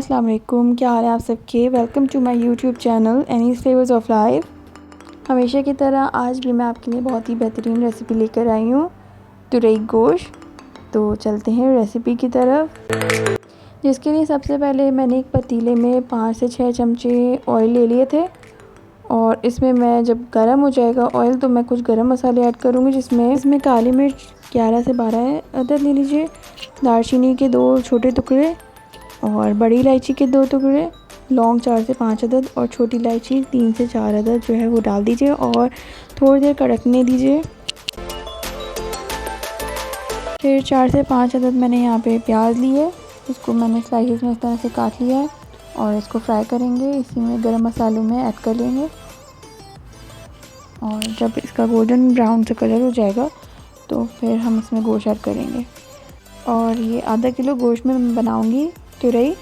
अस्सलाम वालेकुम, क्या हाल है आप सबके। Welcome to my YouTube channel Annie's flavours of life. हमेशा की तरह आज भी मैं आपके लिए बहुत ही बेहतरीन रेसिपी लेकर आई हूँ, तुरई गोश्त। तो चलते हैं रेसिपी की तरफ। जिसके लिए सबसे पहले मैंने एक पतीले में 5 से 6 चमचे ऑयल ले लिए थे और इसमें मैं जब गर्म हो जाएगा ऑयल तो मैं कुछ गरम मसाले ऐड करूँगी, जिसमें काली मिर्च 11 से 12 अदद ले लीजिए, दालचीनी के 2 छोटे टुकड़े और बड़ी इलायची के 2 टुकड़े, लौंग 4 से 5 अदद और छोटी इलायची 3 से 4 अदद जो है वो डाल दीजिए और थोड़ी देर कड़कने दीजिए। फिर 4 से 5 अदद मैंने यहाँ पे प्याज लिए, इसको मैंने स्लाइसेस में इस तरह से काट लिया है और इसको फ्राई करेंगे। इसी में गरम मसालों में ऐड कर लेंगे और जब इसका गोल्डन ब्राउन सा कलर हो जाएगा तो फिर हम इसमें गोश्त ऐड करेंगे। और ये आधा किलो गोश्त में मैं बनाऊँगी तुरई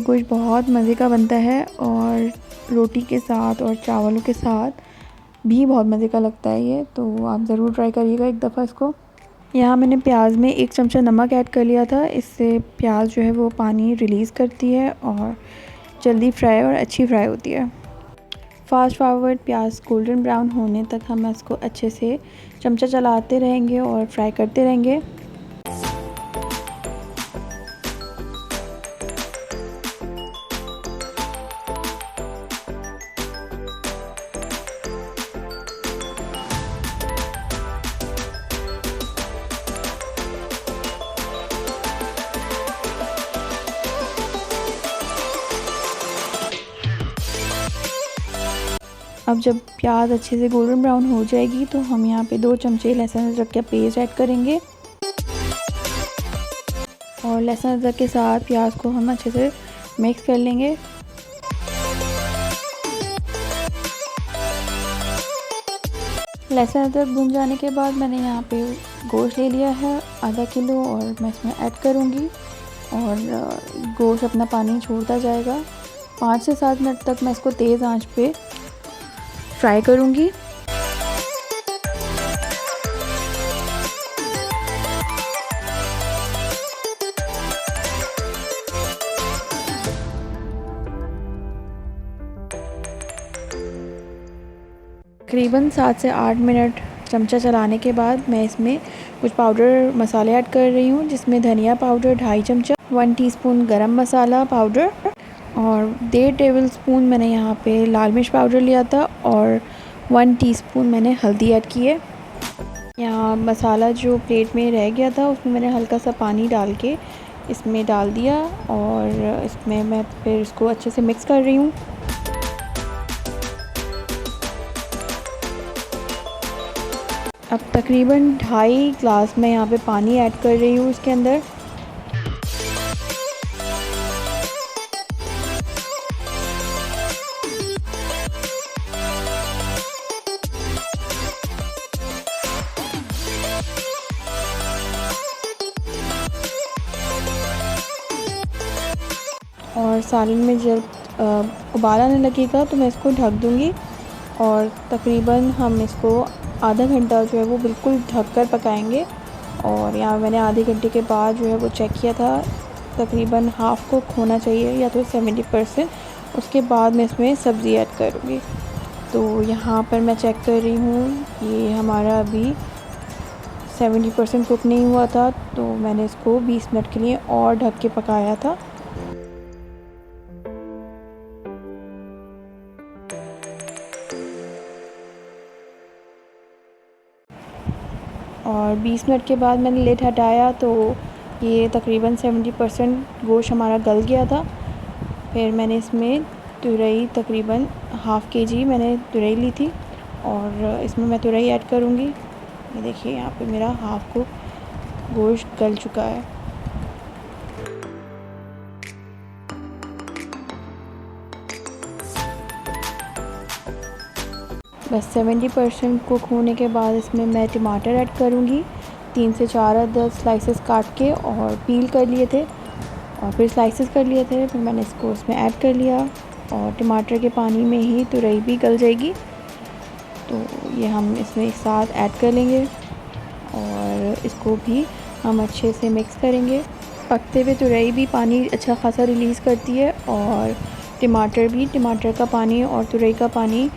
गोश्त बहुत मज़े का बनता है और रोटी के साथ और चावलों के साथ भी बहुत मज़े का लगता है ये, तो आप ज़रूर ट्राई करिएगा एक दफ़ा इसको। यहाँ मैंने प्याज में 1 चमचा नमक ऐड कर लिया था, इससे प्याज जो है वो पानी रिलीज़ करती है और जल्दी फ्राई और अच्छी फ्राई होती है। फास्ट फॉरवर्ड प्याज गोल्डन ब्राउन होने तक हम इसको अच्छे से चमचा चलाते रहेंगे और फ्राई करते रहेंगे। अब जब प्याज अच्छे से गोल्डन ब्राउन हो जाएगी तो हम यहाँ पे 2 चमचे लहसुन अदरक का पेस्ट ऐड करेंगे और लहसुन अदरक के साथ प्याज को हम अच्छे से मिक्स कर लेंगे। लहसुन अदरक भून जाने के बाद मैंने यहाँ पे गोश्त ले लिया है आधा किलो और मैं इसमें ऐड करूँगी और गोश्त अपना पानी छोड़ता जाएगा। 5 से 7 मिनट तक मैं इसको तेज़ आंच पे फ्राई करूँगी। तकरीबन 7 से 8 मिनट चमचा चलाने के बाद मैं इसमें कुछ पाउडर मसाले ऐड कर रही हूँ, जिसमें धनिया पाउडर 2.5 चमचा, 1 टीस्पून गरम मसाला पाउडर और 1.5 टेबल स्पून मैंने यहाँ पे लाल मिर्च पाउडर लिया था और 1 टीस्पून मैंने हल्दी ऐड की है। यहाँ मसाला जो प्लेट में रह गया था उसमें मैंने हल्का सा पानी डाल के इसमें डाल दिया और इसमें मैं फिर इसको अच्छे से मिक्स कर रही हूँ। अब तकरीबन 2.5 ग्लास मैं यहाँ पे पानी ऐड कर रही हूँ इसके अंदर। और सालन में जब उबाल आने लगेगा तो मैं इसको ढक दूँगी और तकरीबन हम इसको आधा घंटा जो है वो बिल्कुल ढक कर पकाएंगे। और यहाँ मैंने आधे घंटे के बाद जो है वो चेक किया था, तकरीबन हाफ़ कुक होना चाहिए या तो 70%। उसके बाद मैं इसमें सब्ज़ी ऐड करूँगी। तो यहाँ पर मैं चेक कर रही हूँ, ये हमारा अभी 70% कुक नहीं हुआ था, तो मैंने इसको 20 मिनट के लिए और ढक के पकाया था। और 20 मिनट के बाद मैंने लिड हटाया तो ये तकरीबन 70% गोश्त हमारा गल गया था। फिर मैंने इसमें तुरई तकरीबन ½ kg मैंने तुरई ली थी और इसमें मैं तुरई ऐड करूँगी। ये देखिए यहाँ पे मेरा हाफ़ कुक गोश्त गल चुका है। बस 70% कुक होने के बाद इसमें मैं टमाटर ऐड करूँगी, 3 से 4 अदद स्लाइसेस काट के और पील कर लिए थे और फिर स्लाइसेस कर लिए थे। फिर मैंने इसको इसमें ऐड कर लिया और टमाटर के पानी में ही तुरई भी गल जाएगी, तो ये हम इसमें एक साथ ऐड कर लेंगे और इसको भी हम अच्छे से मिक्स करेंगे। पकते हुए तुरई भी पानी अच्छा खासा रिलीज़ करती है, और टमाटर भी, टमाटर का पानी और तुरई का पानी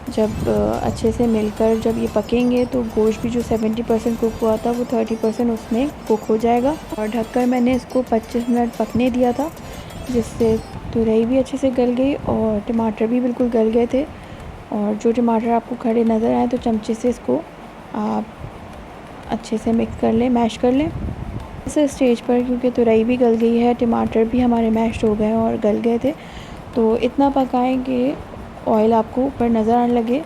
जब अच्छे से मिलकर जब ये पकेंगे तो गोश्त भी जो 70% कुक हुआ था वो 30% उसमें कुक हो जाएगा। और ढककर मैंने इसको 25 मिनट पकने दिया था, जिससे तुरई भी अच्छे से गल गई और टमाटर भी बिल्कुल गल गए थे। और जो टमाटर आपको खड़े नज़र आए तो चमचे से इसको आप अच्छे से मिक्स कर लें, मैश कर लें। इस स्टेज पर क्योंकि तुरई भी गल गई है, टमाटर भी हमारे मैश हो गए और गल गए थे, तो इतना पकाएं कि ऑयल आपको ऊपर नज़र आने लगे।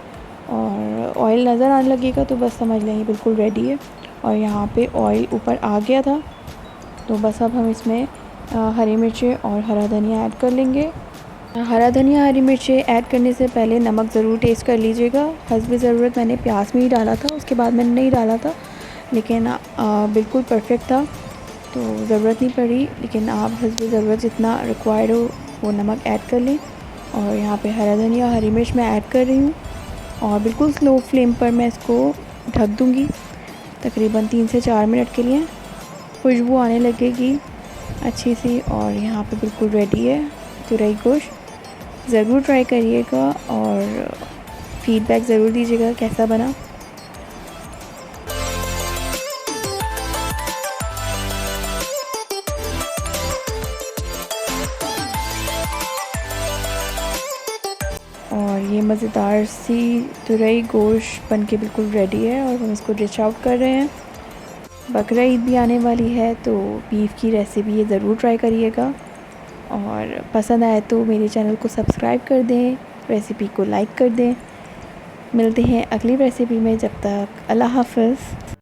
और ऑयल नज़र आने लगेगा तो बस समझ लें ये बिल्कुल रेडी है। और यहाँ पे ऑयल ऊपर आ गया था, तो बस अब हम इसमें हरी मिर्चें और हरा धनिया ऐड कर लेंगे। हरा धनिया हरी मिर्चें ऐड करने से पहले नमक ज़रूर टेस्ट कर लीजिएगा। हस्ब ज़रूरत मैंने प्याज में ही डाला था, उसके बाद मैंने नहीं डाला था, लेकिन बिल्कुल परफेक्ट था तो ज़रूरत नहीं पड़ी। लेकिन आप हस्ब ज़रूरत जितना रिक्वायर्ड हो वो नमक ऐड कर लें। और यहाँ पे हरा धनिया हरी मिर्च मैं ऐड कर रही हूँ, और बिल्कुल स्लो फ्लेम पर मैं इसको ढक दूँगी तकरीबन 3 से 4 मिनट के लिए। खुशबू आने लगेगी अच्छी सी, और यहाँ पे बिल्कुल रेडी है तुरई गोश्त। ज़रूर ट्राई करिएगा और फीडबैक ज़रूर दीजिएगा कैसा बना। और ये मज़ेदार सी तुरई गोश्त बन के बिल्कुल रेडी है, और हम इसको डिश आउट कर रहे हैं। बकरा ईद भी आने वाली है, तो बीफ की रेसिपी ये ज़रूर ट्राई करिएगा, और पसंद आए तो मेरे चैनल को सब्सक्राइब कर दें, रेसिपी को लाइक कर दें। मिलते हैं अगली रेसिपी में, जब तक अल्लाह हाफ़िज़।